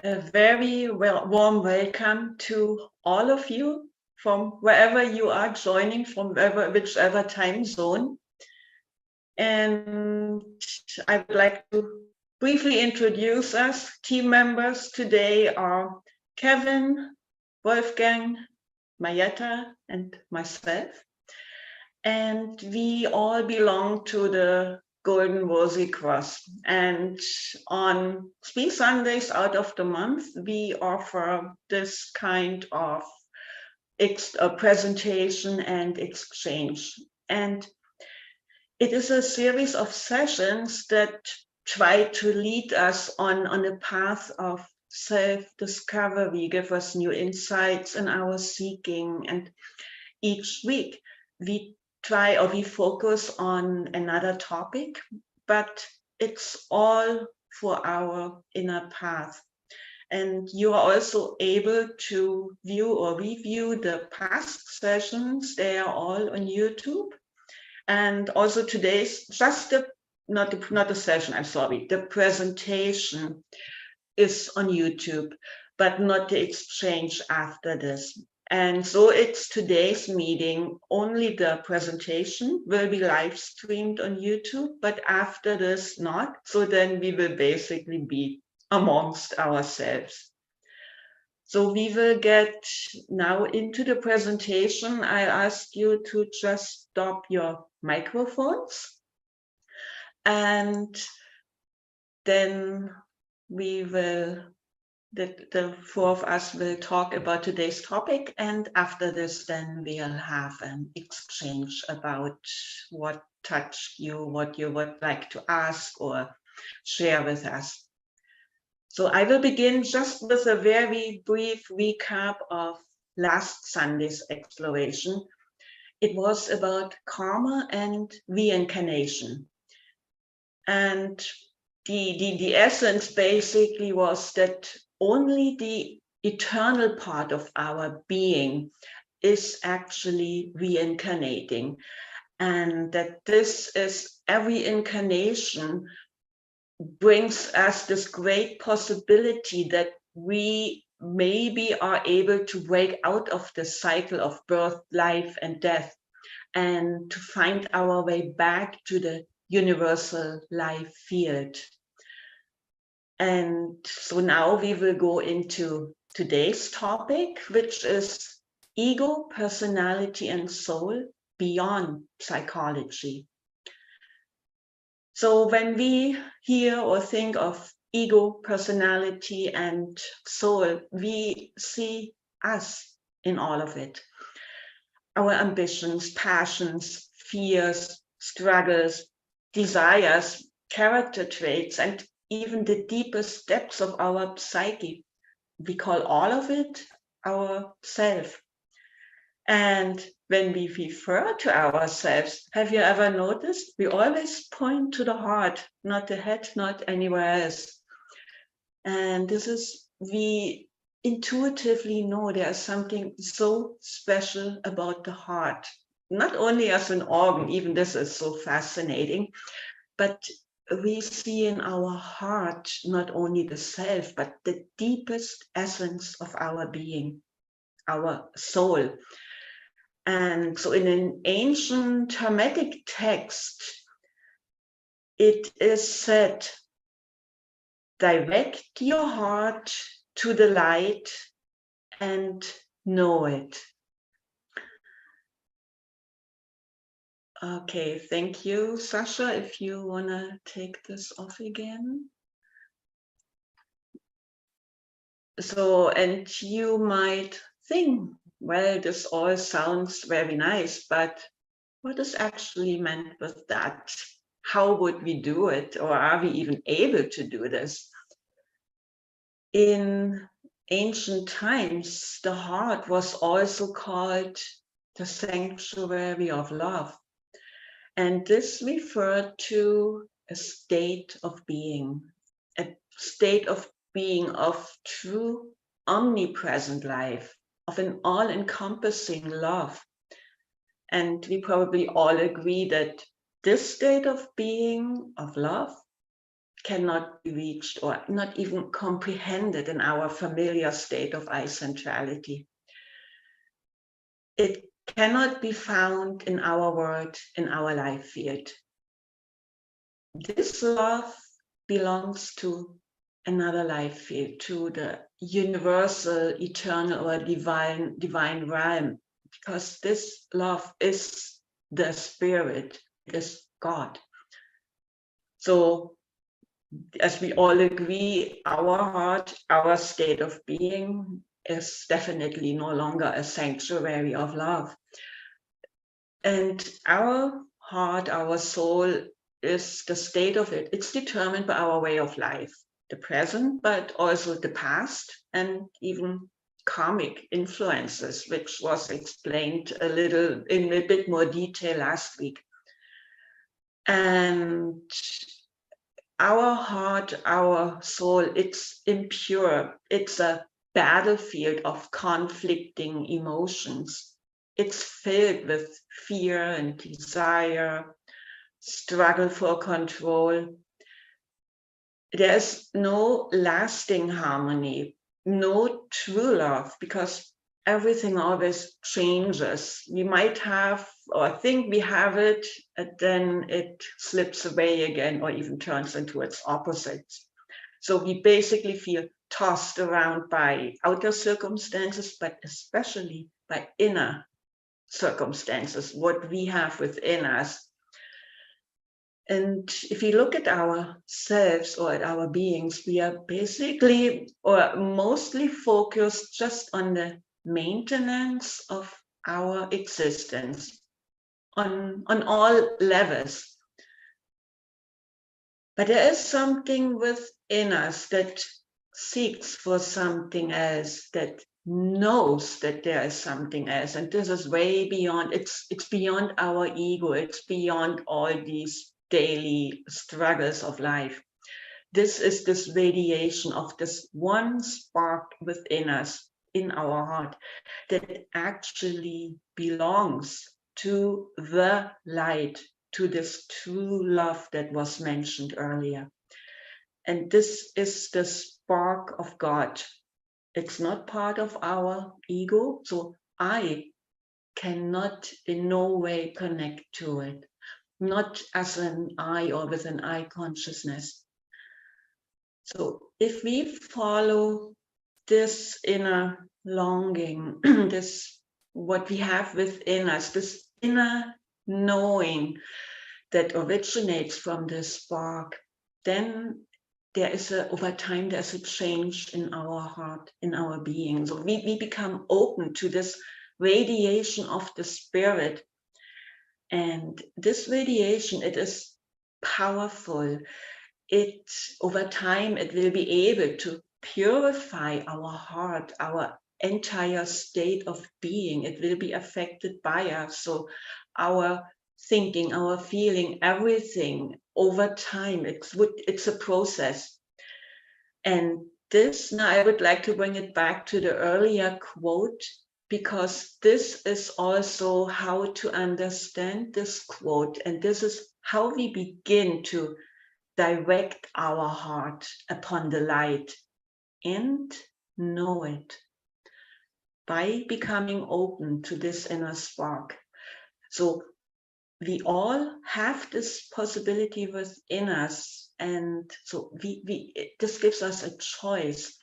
A very warm welcome to all of you from wherever you are joining from, whichever time zone. And I would like to briefly introduce us. Team members today are Kevin, Wolfgang, Mayetta, and myself. And we all belong to the Golden Rosy Cross. And on 3 Sundays out of the month, we offer this kind of presentation and exchange. And it is a series of sessions that try to lead us on a path of self-discovery, give us new insights in our seeking. And each week we focus on another topic, but it's all for our inner path. And you are also able to view or review the past sessions. They are all on YouTube. And also today's not the session, I'm sorry, the presentation is on YouTube, but not the exchange after this. And so it's today's meeting, only the presentation will be live streamed on YouTube, but after this not. So then we will basically be amongst ourselves. So we will get now into the presentation. I ask you to just stop your microphones, and then we will, the four of us will talk about today's topic, and after this then we'll have an exchange about what touched you, what you would like to ask or share with us. So I will begin just with a very brief recap of last Sunday's exploration. It was about karma and reincarnation. And the essence basically was that only the eternal part of our being is actually reincarnating. And that this is every incarnation brings us this great possibility that we maybe are able to break out of the cycle of birth, life, and death, and to find our way back to the universal life field. And so now we will go into today's topic, which is ego, personality, and soul beyond psychology. So when we hear or think of ego, personality, and soul, we see us in all of it. Our ambitions, passions, fears, struggles, desires, character traits, and even the deepest depths of our psyche. We call all of it our self. And when we refer to ourselves, have you ever noticed? We always point to the heart, not the head, not anywhere else. And this is, we intuitively know there's something so special about the heart, not only as an organ, even this is so fascinating, but we see in our heart not only the self, but the deepest essence of our being, our soul. And so in an ancient Hermetic text, it is said, direct your heart to the light and know it. Okay, thank you, Sasha. If you want to take this off again. So, and you might think, well, this all sounds very nice, but what is actually meant with that? How would we do it? Or are we even able to do this? In ancient times, the heart was also called the sanctuary of love. And this referred to a state of being, a state of being of true omnipresent life, of an all-encompassing love. And we probably all agree that this state of being, of love, cannot be reached or not even comprehended in our familiar state of I-centrality. It cannot be found in our world, in our life field. This love belongs to another life field, to the universal, eternal, or divine realm, because this love is the spirit, it is God. So, as we all agree, our heart, our state of being is definitely no longer a sanctuary of love. And our heart, our soul is the state of it. It's determined by our way of life, the present, but also the past, and even karmic influences, which was explained a little in a bit more detail last week. And our heart, our soul, it's impure. It's a battlefield of conflicting emotions. It's filled with fear and desire, struggle for control. There's no lasting harmony, no true love, because everything always changes. We might have or think we have it, and then it slips away again or even turns into its opposites. So we basically feel tossed around by outer circumstances, but especially by inner circumstances, what we have within us. And if you look at ourselves or at our beings, we are basically or mostly focused just on the maintenance of our existence on all levels. But there is something within us that seeks for something else, that knows that there is something else. And this is way beyond, it's beyond our ego, it's beyond all these daily struggles of life. This is this radiation of this one spark within us, in our heart, that actually belongs to the light, to this true love that was mentioned earlier. And this is the spark of God. It's not part of our ego, so I cannot in no way connect to it, not as an I or with an I consciousness. So if we follow this inner longing, this what we have within us, this inner knowing that originates from this spark, then there is over time, there's a change in our heart, in our being. So we become open to this radiation of the spirit. And this radiation, it is powerful. It, over time, it will be able to purify our heart, our entire state of being. It will be affected by us. So our thinking, our feeling, everything over time, it's a process. And this, now I would like to bring it back to the earlier quote, because this is also how to understand this quote. And this is how we begin to direct our heart upon the light and know it by becoming open to this inner spark. So we all have this possibility within us, and so this gives us a choice.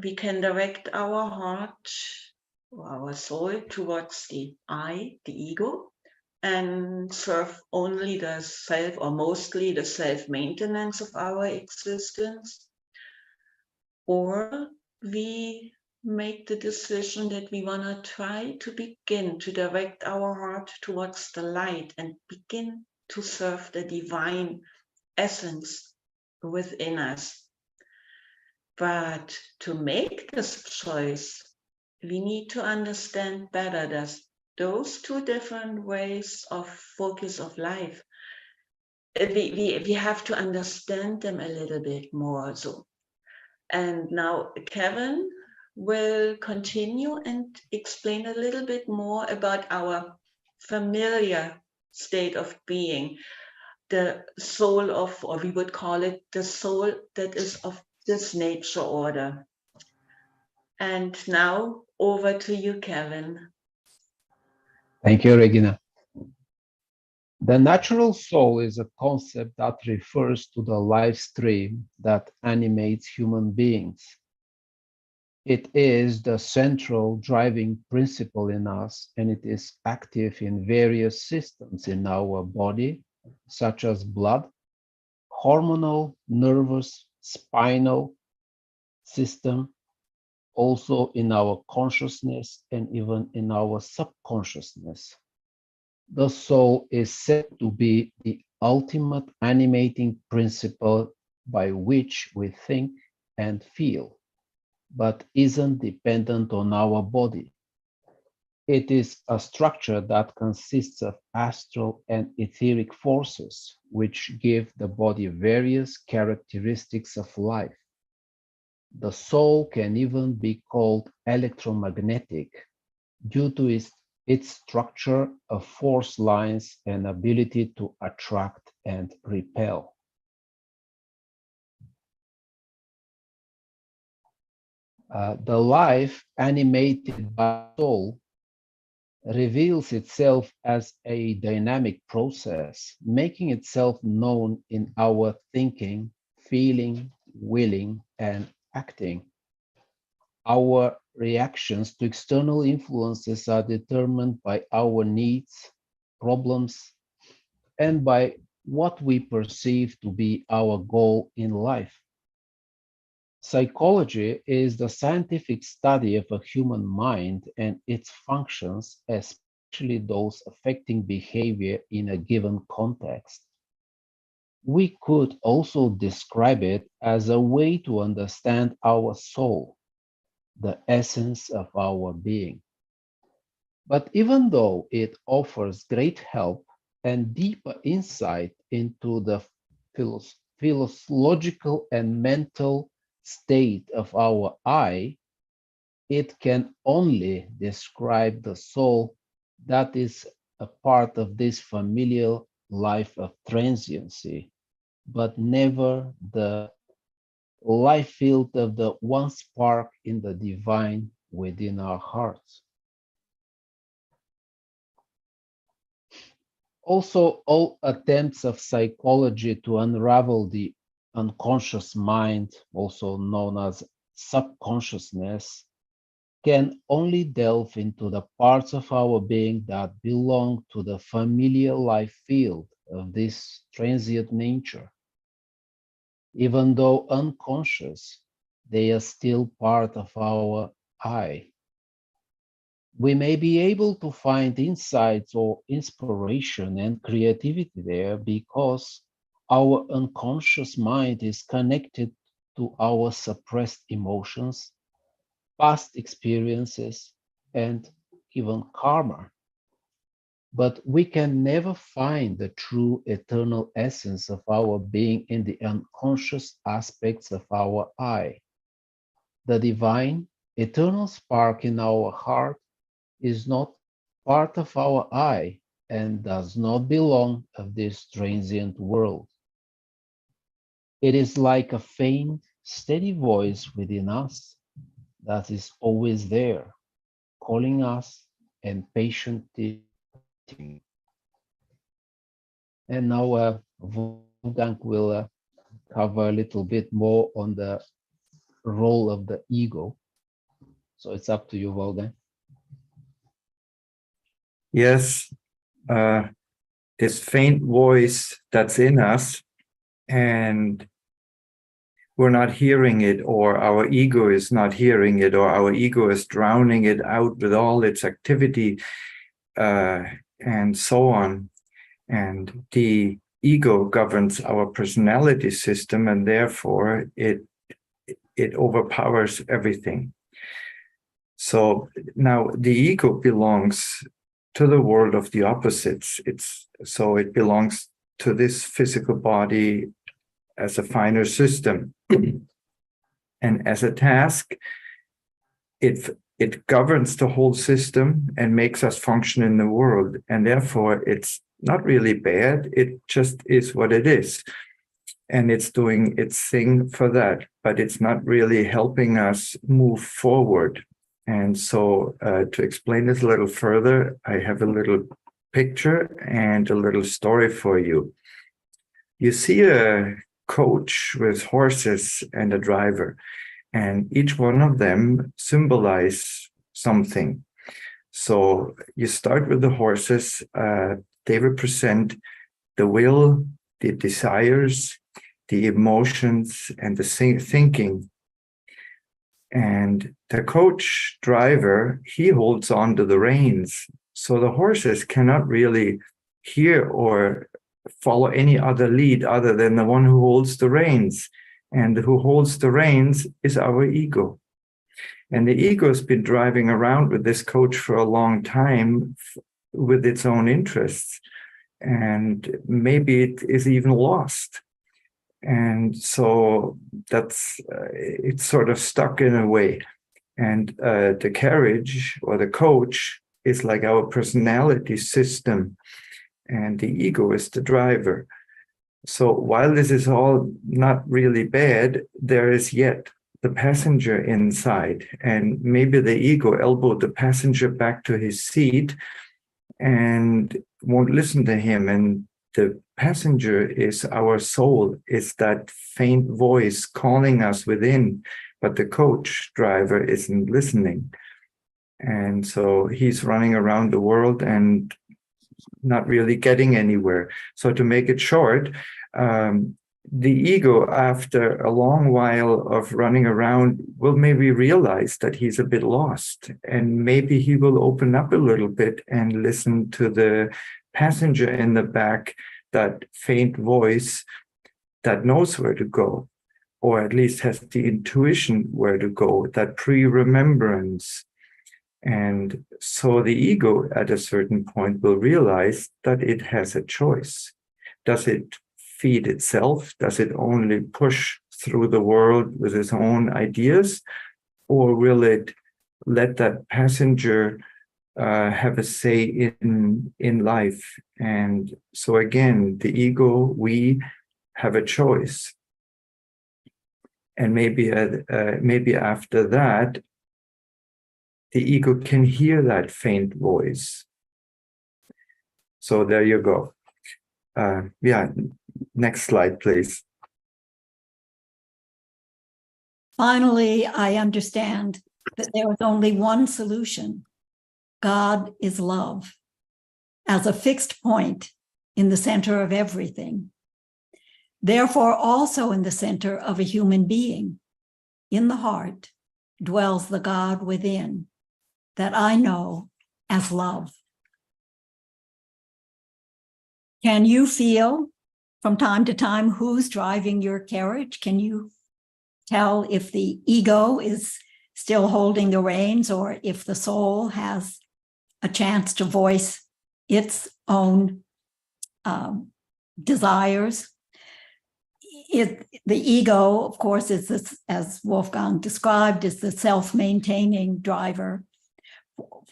We can direct our heart or our soul towards the I, the ego, and serve only the self, or mostly the self-maintenance of our existence. Or we make the decision that we want to try to begin to direct our heart towards the light and begin to serve the divine essence within us. But to make this choice, we need to understand better that those two different ways of focus of life, we have to understand them a little bit more. So, and now Kevin will continue and explain a little bit more about our familiar state of being. the soul of, or we would call it the soul that is of this nature order. And now over to you, Kevin. Thank you, Regina. The natural soul is a concept that refers to the life stream that animates human beings. It is the central driving principle in us, and it is active in various systems in our body, such as blood, hormonal, nervous, spinal system, also in our consciousness and even in our subconsciousness. The soul is said to be the ultimate animating principle by which we think and feel, but isn't dependent on our body. It is a structure that consists of astral and etheric forces, which give the body various characteristics of life. The soul can even be called electromagnetic due to its structure of force lines and ability to attract and repel. The life animated by soul reveals itself as a dynamic process, making itself known in our thinking, feeling, willing, and acting. Our reactions to external influences are determined by our needs, problems, and by what we perceive to be our goal in life. Psychology is the scientific study of a human mind and its functions, especially those affecting behavior in a given context. We could also describe it as a way to understand our soul, the essence of our being. But even though it offers great help and deeper insight into the philosophical and mental state of our I, it can only describe the soul that is a part of this familial life of transiency, but never the life field of the one spark in the divine within our hearts. Also, all attempts of psychology to unravel the unconscious mind, also known as subconsciousness, can only delve into the parts of our being that belong to the familiar life field of this transient nature. Even though unconscious, they are still part of our I. We may be able to find insights or inspiration and creativity there because our unconscious mind is connected to our suppressed emotions, past experiences, and even karma. But we can never find the true eternal essence of our being in the unconscious aspects of our I. The divine, eternal spark in our heart is not part of our I and does not belong of this transient world. It is like a faint, steady voice within us that is always there, calling us and patiently. And now Wolfgang will cover a little bit more on the role of the ego. So it's up to you, Wolfgang. Yes, this faint voice that's in us, and we're not hearing it, or our ego is not hearing it, or our ego is drowning it out with all its activity, and so on. And the ego governs our personality system, and therefore it overpowers everything. So now the ego belongs to the world of the opposites. So it belongs to this physical body as a finer system. And as a task, it governs the whole system and makes us function in the world. And therefore, its not really bad. It just is what it is. And it's doing its thing for that, but it's not really helping us move forward. And so to explain this a little further, I have a little picture and a little story for you. You see a coach with horses and a driver, and each one of them symbolize something. So you start with the horses. They represent the will, the desires, the emotions, and the thinking. And the coach driver, he holds on to the reins. So the horses cannot really hear or follow any other lead other than the one who holds the reins. And who holds the reins is our ego. And the ego has been driving around with this coach for a long time with its own interests. And maybe it is even lost. And so that's, it's sort of stuck in a way. And the carriage or the coach is like our personality system, and the ego is the driver. So while this is all not really bad, there is yet the passenger inside, and maybe the ego elbowed the passenger back to his seat and won't listen to him. And the passenger is our soul, is that faint voice calling us within, but the coach driver isn't listening. And so he's running around the world and not really getting anywhere. So to make it short, the ego, after a long while of running around, will maybe realize that he's a bit lost, and maybe he will open up a little bit and listen to the passenger in the back, that faint voice that knows where to go, or at least has the intuition where to go, that pre-remembrance. And so the ego at a certain point will realize that it has a choice. Does it feed itself? Does it only push through the world with its own ideas? Or will it let that passenger have a say in life? And so again, the ego, we have a choice. And maybe after that, the ego can hear that faint voice. So there you go. Next slide, please. Finally, I understand that there is only one solution. God is love, as a fixed point in the center of everything. Therefore, also in the center of a human being, in the heart, dwells the God within, that I know as love. Can you feel from time to time who's driving your carriage? Can you tell if the ego is still holding the reins, or if the soul has a chance to voice its own desires? The ego, of course, is this, as Wolfgang described, is the self-maintaining driver,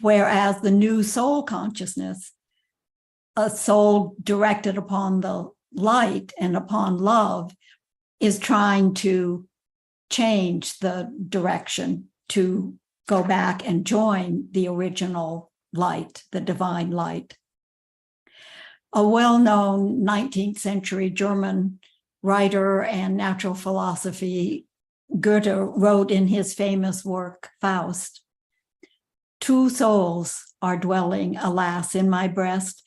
whereas the new soul consciousness, a soul directed upon the light and upon love, is trying to change the direction to go back and join the original light, the divine light. A well-known 19th century German writer and natural philosophy, Goethe, wrote in his famous work, Faust, "Two souls are dwelling, alas, in my breast.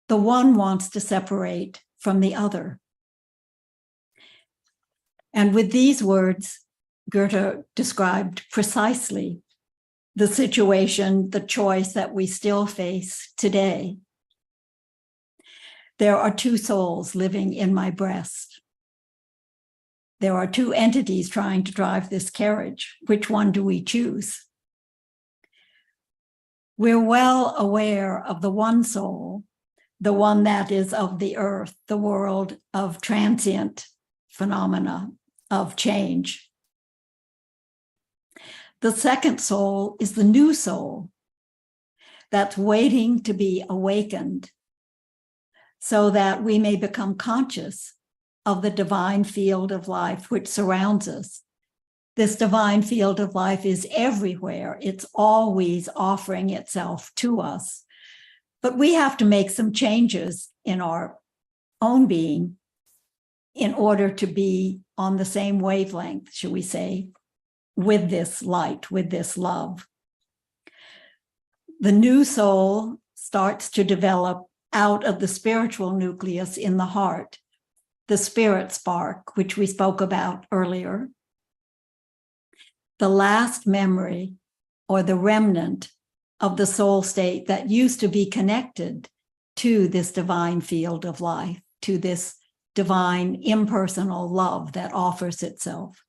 The one wants to separate from the other." And with these words, Goethe described precisely the situation, the choice that we still face today. There are two souls living in my breast. There are two entities trying to drive this carriage. Which one do we choose? We're well aware of the one soul, the one that is of the earth, the world of transient phenomena, of change. The second soul is the new soul that's waiting to be awakened so that we may become conscious of the divine field of life which surrounds us. This divine field of life is everywhere. It's always offering itself to us. But we have to make some changes in our own being in order to be on the same wavelength, should we say, with this light, with this love. The new soul starts to develop out of the spiritual nucleus in the heart, the spirit spark, which we spoke about earlier. The last memory or the remnant of the soul state that used to be connected to this divine field of life, to this divine impersonal love that offers itself.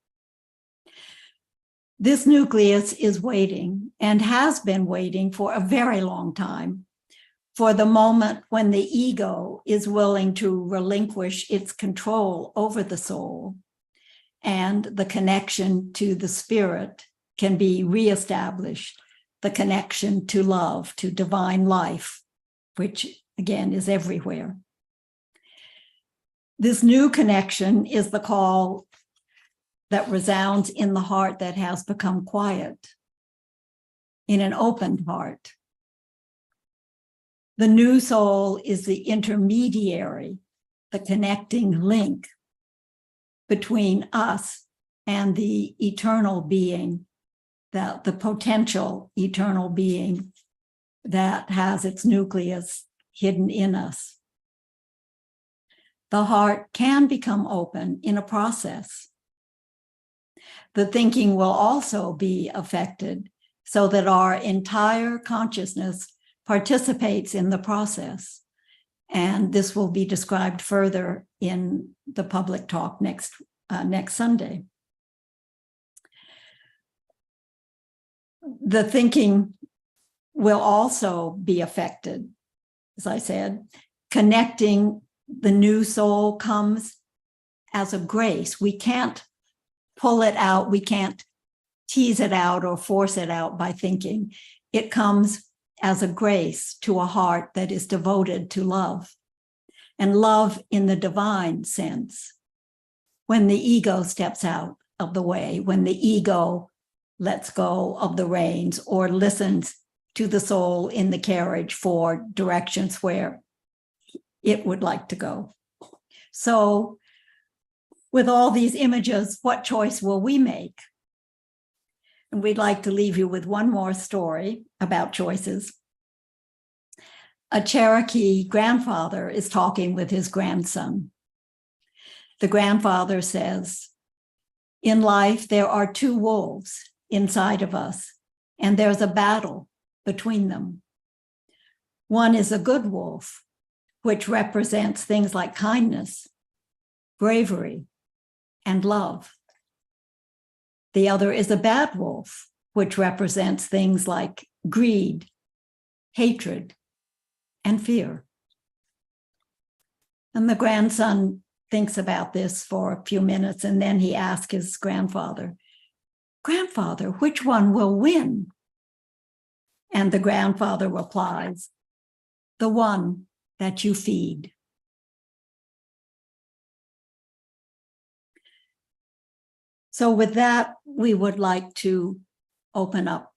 This nucleus is waiting and has been waiting for a very long time for the moment when the ego is willing to relinquish its control over the soul and the connection to the spirit can be reestablished, the connection to love, to divine life, which again is everywhere. This new connection is the call that resounds in the heart that has become quiet, in an opened heart. The new soul is the intermediary, the connecting link between us and the eternal being, the potential eternal being that has its nucleus hidden in us. The heart can become open in a process. The thinking will also be affected so that our entire consciousness participates in the process. And this will be described further in the public talk next Sunday. The thinking will also be affected, as I said. Connecting the new soul comes as a grace. We can't pull it out. We can't tease it out or force it out by thinking. It comes as a grace to a heart that is devoted to love, and love in the divine sense. When the ego steps out of the way, when the ego lets go of the reins or listens to the soul in the carriage for directions where it would like to go. So with all these images, what choice will we make? And we'd like to leave you with one more story about choices. A Cherokee grandfather is talking with his grandson. The grandfather says, "In life, there are two wolves inside of us, and there's a battle between them. One is a good wolf, which represents things like kindness, bravery, and love. The other is a bad wolf, which represents things like greed, hatred, and fear." And the grandson thinks about this for a few minutes, and then he asks his grandfather, "Grandfather, which one will win?" And the grandfather replies, "The one that you feed." So with that, we would like to open up